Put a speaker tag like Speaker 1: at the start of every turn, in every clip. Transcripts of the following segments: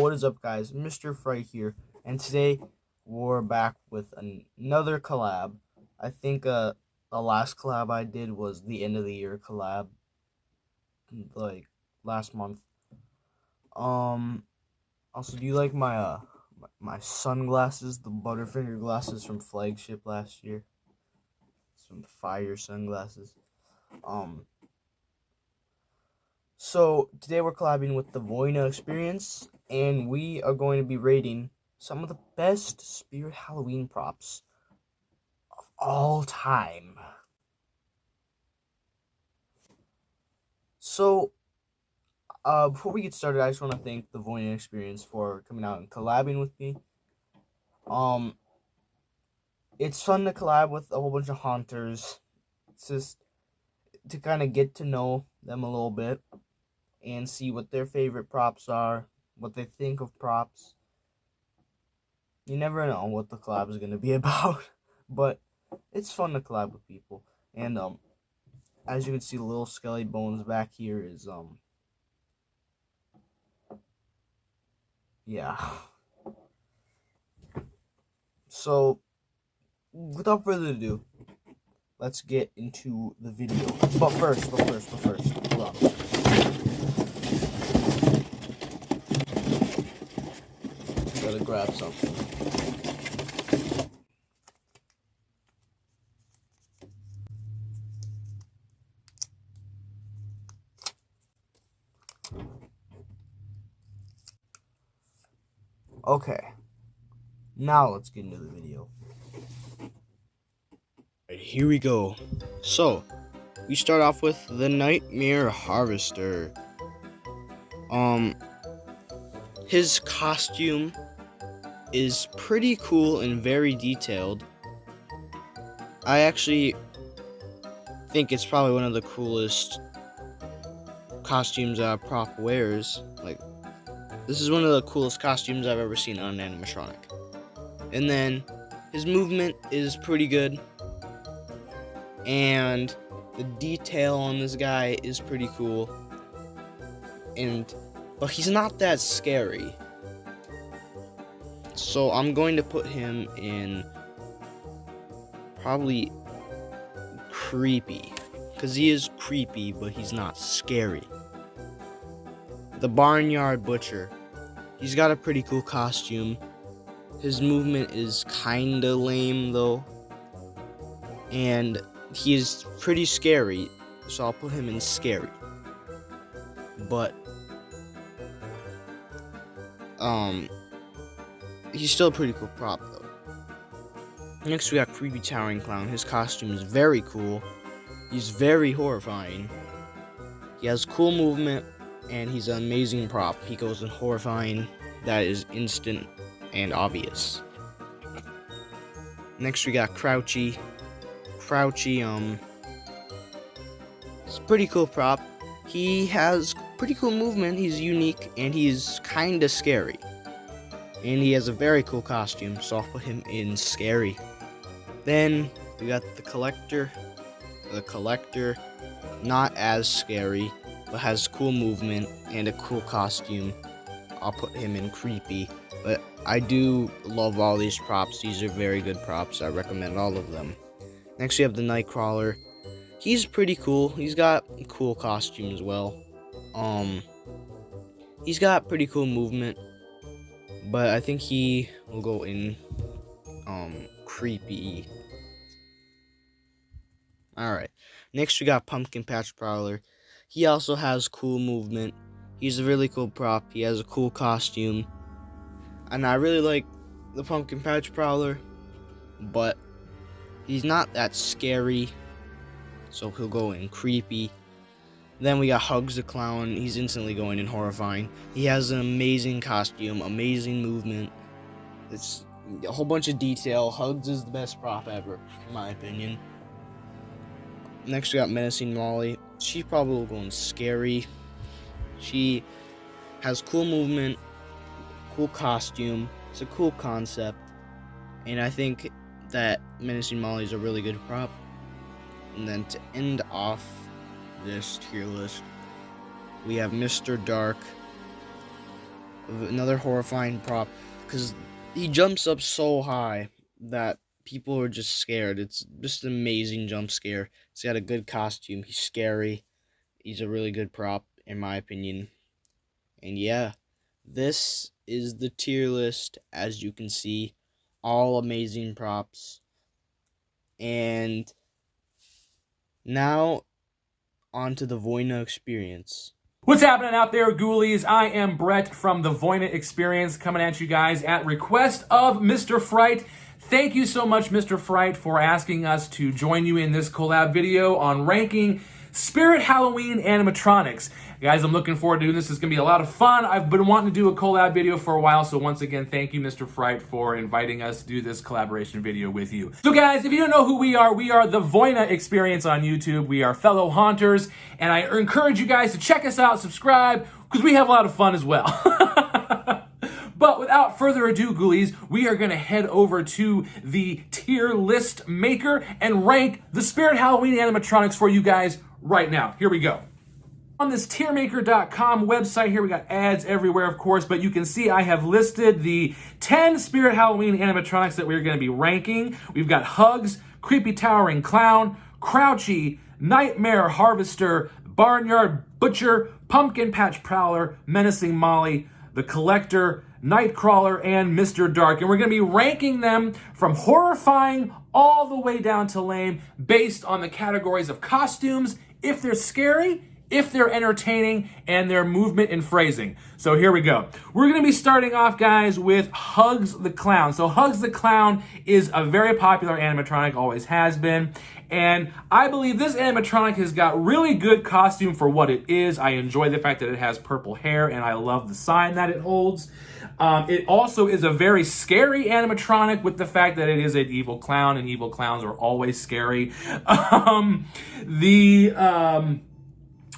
Speaker 1: what is up, guys? Mr. Fright here, and today we're back with another collab. I think the last collab I did was the end of the year collab, like last month. Um, Also, do you like my sunglasses, the Butterfinger glasses from Flagship last year? Some fire sunglasses. Um, So today we're collabing with the Voina Experience, and we are going to be rating some of the best Spirit Halloween props of all time. So, before we get started, I just want to thank the Voina Experience for coming out and collabing with me. Um, it's fun to collab with a whole bunch of haunters. It's just to kind of get to know them a little bit and see what their favorite props are, what they think of props. You never know what the collab is going to be about, but it's fun to collab with people. And as you can see, the little skelly bones back here is yeah. So without further ado, let's get into the video. But first, hold on. Gotta grab something. Okay, now let's get into the video. Right, here we go. So, we start off with the Nightmare Harvester. His costume is pretty cool and very detailed. I actually think it's probably one of the coolest costumes prop wears. Like, this is one of the coolest costumes I've ever seen on an animatronic. And then his movement is pretty good, and the detail on this guy is pretty cool. But he's not that scary. So I'm going to put him in probably creepy, because he is creepy, but he's not scary. The Barnyard Butcher. He's got a pretty cool costume. His movement is kinda lame though, and he is pretty scary, so I'll put him in scary. But he's still a pretty cool prop though. Next we got Creepy Towering Clown. His costume is very cool. He's very horrifying. He has cool movement, and he's an amazing prop. He goes in horrifying. That is instant and obvious. Next we got Crouchy. Crouchy, it's a pretty cool prop. He has pretty cool movement. He's unique, and he's kinda scary. And he has a very cool costume, so I'll put him in scary. Then we got the Collector. The Collector, not as scary, but has cool movement and a cool costume. I'll put him in creepy. But I do love all these props. These are very good props. I recommend all of them. Next we have the Nightcrawler. He's pretty cool. He's got a cool costume as well. He's got pretty cool movement, but I think he will go in creepy. Alright. Next we got Pumpkin Patch Prowler. He also has cool movement. He's a really cool prop. He has a cool costume. And I really like the Pumpkin Patch Prowler, but he's not that scary, so he'll go in creepy. Then we got Hugs the Clown. He's instantly going in horrifying. He has an amazing costume, amazing movement. It's a whole bunch of detail. Hugs is the best prop ever, in my opinion. Next we got Menacing Molly. She probably will go in scary. She has cool movement, cool costume. It's a cool concept, and I think that Menacing Molly is a really good prop. And then to end off this tier list, we have Mr. Dark. Another horrifying prop, because he jumps up so high that people are just scared. It's just an amazing jump scare. He's got a good costume. He's scary. He's a really good prop, in my opinion. And yeah, this is the tier list, as you can see. All amazing props. And now, on to the Voina experience.
Speaker 2: What's happening out there, ghoulies? I am Brett from the Voina Experience, coming at you guys at request of Mr. Fright. Thank you so much, Mr. Fright, for asking us to join you in this collab video on ranking Spirit Halloween animatronics. Guys, I'm looking forward to doing this. It's going to be a lot of fun. I've been wanting to do a collab video for a while, so once again, thank you, Mr. Fright, for inviting us to do this collaboration video with you. So guys, if you don't know who we are the Voina Experience on YouTube. We are fellow haunters, and I encourage you guys to check us out, subscribe, because we have a lot of fun as well. But without further ado, ghoulies, we are going to head over to the tier list maker and rank the Spirit Halloween animatronics for you guys right now. Here we go. On this tiermaker.com website here, we got ads everywhere, of course, but you can see I have listed the 10 Spirit Halloween animatronics that we're going to be ranking. We've got Hugs, Creepy Towering Clown, Crouchy, Nightmare Harvester, Barnyard Butcher, Pumpkin Patch Prowler, Menacing Molly, The Collector, Nightcrawler, and Mr. Dark. And we're going to be ranking them from horrifying all the way down to lame based on the categories of costumes, if they're scary, if they're entertaining, and their movement and phrasing. So here we go. We're going to be starting off, guys, with Hugs the Clown. So Hugs the Clown is a very popular animatronic, always has been. And I believe this animatronic has got really good costume for what it is. I enjoy the fact that it has purple hair, and I love the sign that it holds. It also is a very scary animatronic with the fact that it is an evil clown, and evil clowns are always scary.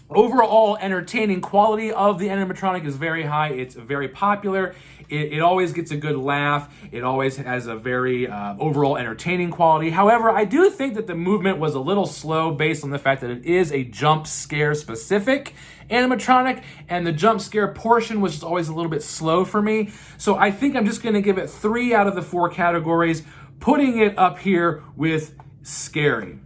Speaker 2: Overall entertaining quality of the animatronic is very high. It's very popular. It always gets a good laugh. It always has a very overall entertaining quality. However, I do think that the movement was a little slow based on the fact that it is a jump scare specific animatronic, and the jump scare portion was just always a little bit slow for me. So I think I'm just going to give it 3 out of the 4 categories, putting it up here with scary.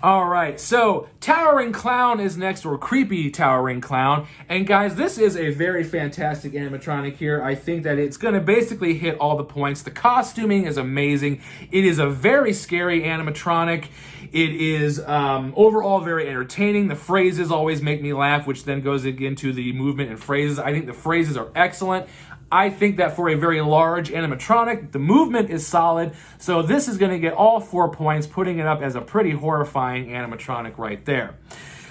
Speaker 2: All right, so Towering Clown is next, or Creepy Towering Clown. And guys, this is a very fantastic animatronic here. I think that it's going to basically hit all the points. The costuming is amazing. It is a very scary animatronic. It is overall very entertaining. The phrases always make me laugh, which then goes into the movement and phrases. I think the phrases are excellent. I think that for a very large animatronic, the movement is solid. So this is going to get all 4 points, putting it up as a pretty horrifying animatronic right there.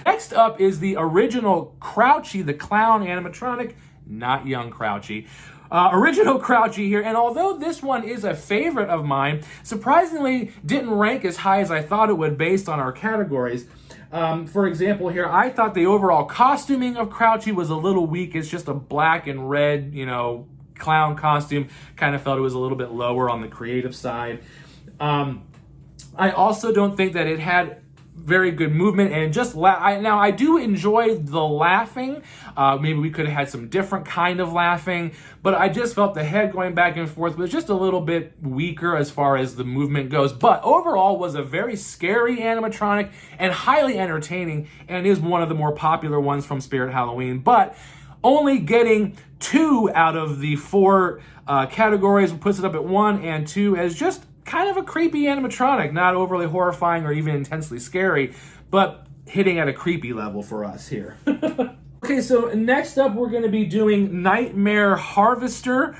Speaker 2: Next up is the original Crouchy the Clown animatronic, not young Crouchy. Original Crouchy here, and although this one is a favorite of mine, surprisingly didn't rank as high as I thought it would based on our categories. For example here, I thought the overall costuming of Crouchy was a little weak. It's just a black and red, clown costume. Kind of felt it was a little bit lower on the creative side. I also don't think that it had very good movement, and just now I do enjoy the laughing. Maybe we could have had some different kind of laughing, but I just felt the head going back and forth was just a little bit weaker as far as the movement goes. But overall was a very scary animatronic and highly entertaining, and is one of the more popular ones from Spirit Halloween. But only getting 2 out of the 4 categories puts it up at 1 and 2 as just kind of a creepy animatronic, not overly horrifying or even intensely scary, but hitting at a creepy level for us here. Okay, so next up we're going to be doing Nightmare Harvester,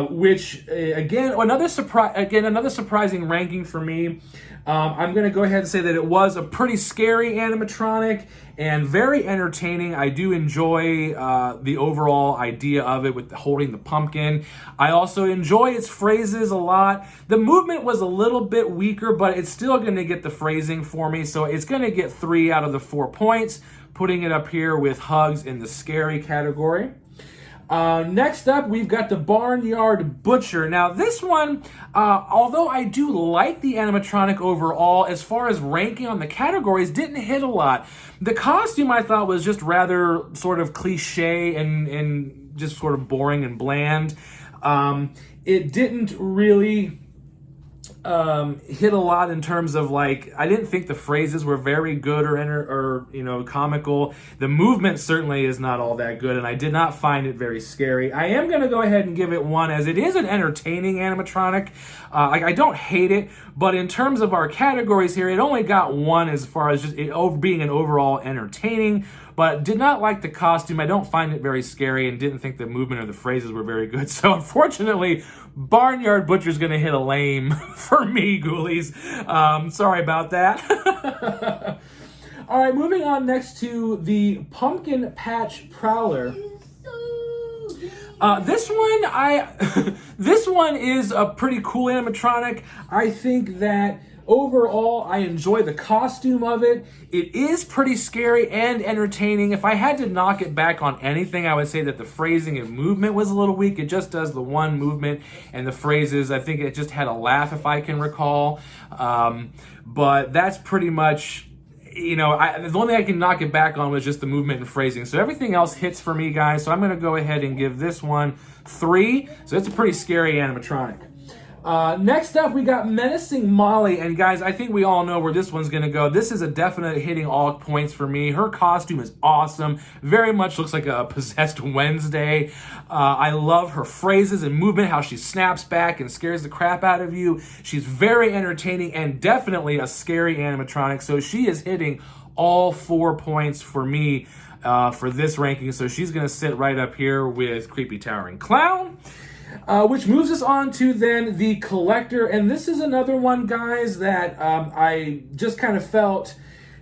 Speaker 2: which another surprising ranking for me. I'm going to go ahead and say that it was a pretty scary animatronic and very entertaining. I do enjoy the overall idea of it with holding the pumpkin. I also enjoy its phrases a lot. The movement was a little bit weaker, but it's still going to get the phrasing for me, so it's going to get 3 out of the 4 points, putting it up here with Hugs in the scary category. Next up, we've got the Barnyard Butcher. Now, this one, although I do like the animatronic overall, as far as ranking on the categories, didn't hit a lot. The costume I thought was just rather sort of cliche and just sort of boring and bland. It didn't really hit a lot in terms of, like, I didn't think the phrases were very good or comical. The movement certainly is not all that good, and I did not find it very scary. I am going to go ahead and give it 1, as it is an entertaining animatronic. I don't hate it, but in terms of our categories here, it only got 1 as far as just it being an overall entertaining, but did not like the costume. I don't find it very scary and didn't think the movement or the phrases were very good. So unfortunately, Barnyard Butcher's gonna hit a lame for me, Ghoulies. Sorry about that. All right, moving on next to the Pumpkin Patch Prowler. This one, this one is a pretty cool animatronic. I think that overall, I enjoy the costume of it. It is pretty scary and entertaining. If I had to knock it back on anything, I would say that the phrasing and movement was a little weak. It just does the one movement, and the phrases, I think it just had a laugh, if I can recall. But that's pretty much, the only thing I can knock it back on was just the movement and phrasing. So everything else hits for me, guys. So I'm going to go ahead and give this one 3. So it's a pretty scary animatronic. Next up, we got Menacing Molly, and guys, I think we all know where this one's gonna go. This is a definite hitting all points for me. Her costume is awesome. Very much looks like a possessed Wednesday. I love her phrases and movement, how she snaps back and scares the crap out of you. She's very entertaining and definitely a scary animatronic, so she is hitting all 4 points for me for this ranking, so she's gonna sit right up here with Creepy Towering Clown. Which moves us on to then the Collector, and this is another one, guys, that I just kind of felt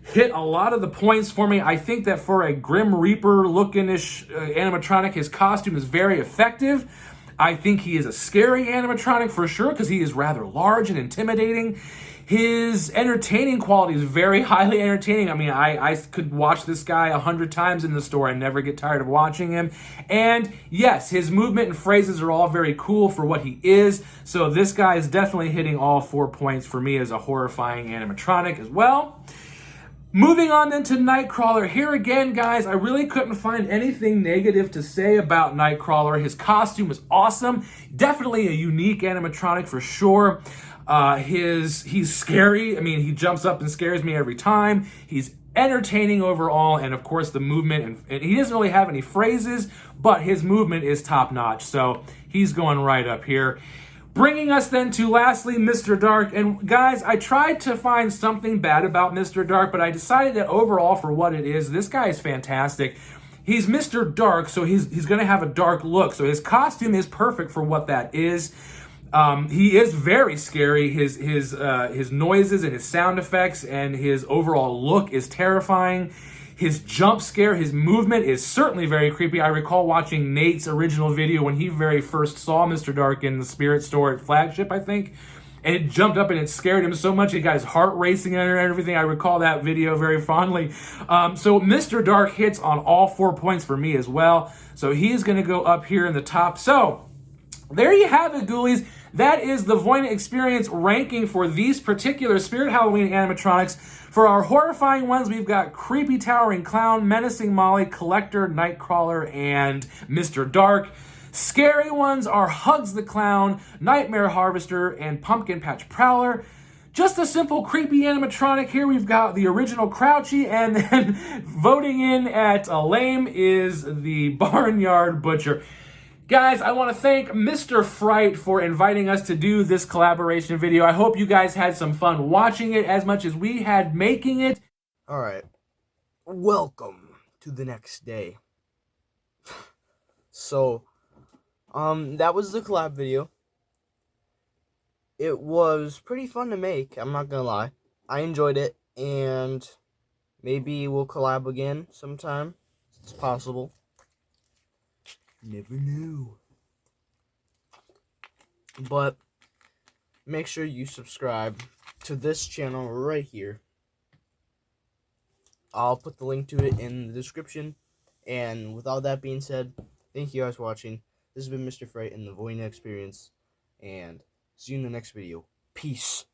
Speaker 2: hit a lot of the points for me. I think that for a Grim Reaper looking-ish animatronic, his costume is very effective. I think he is a scary animatronic for sure, because he is rather large and intimidating. His entertaining quality is very highly entertaining. I mean, I could watch this guy 100 times in the store and never get tired of watching him. And yes, his movement and phrases are all very cool for what he is. So this guy is definitely hitting all 4 points for me as a horrifying animatronic as well. Moving on then to Nightcrawler. Here again, guys, I really couldn't find anything negative to say about Nightcrawler. His costume is awesome. Definitely a unique animatronic for sure. He's scary. I mean, he jumps up and scares me every time. He's entertaining overall, and of course the movement, and he doesn't really have any phrases, but his movement is top notch. So he's going right up here. Bringing us then to lastly, Mr. Dark. And guys, I tried to find something bad about Mr. Dark, but I decided that overall, for what it is, this guy is fantastic. He's Mr. Dark, so he's going to have a dark look. So his costume is perfect for what that is. He is very scary. His noises and his sound effects and his overall look is terrifying. His jump scare, his movement is certainly very creepy. I recall watching Nate's original video when he very first saw Mr. Dark in the Spirit Store at Flagship, I think. And it jumped up and it scared him so much, it got his heart racing and everything. I recall that video very fondly. So Mr. Dark hits on all 4 points for me as well. So he is going to go up here in the top. So there you have it, Ghoulies. That is the Voina Experience ranking for these particular Spirit Halloween animatronics. For our horrifying ones, we've got Creepy Towering Clown, Menacing Molly, Collector, Nightcrawler, and Mr. Dark. Scary ones are Hugs the Clown, Nightmare Harvester, and Pumpkin Patch Prowler. Just a simple creepy animatronic here. We've got the original Crouchy, and then voting in at a lame is the Barnyard Butcher. Guys, I want to thank Mr. Fright for inviting us to do this collaboration video. I hope you guys had some fun watching it as much as we had making it.
Speaker 1: Alright, welcome to the next day. So, that was the collab video. It was pretty fun to make, I'm not gonna lie. I enjoyed it, and maybe we'll collab again sometime. It's possible. Never knew. But make sure you subscribe to this channel right here. I'll put the link to it in the description. And with all that being said, Thank you guys for watching. This has been Mr. Fright and the Voina Experience, and see you in the next video. Peace.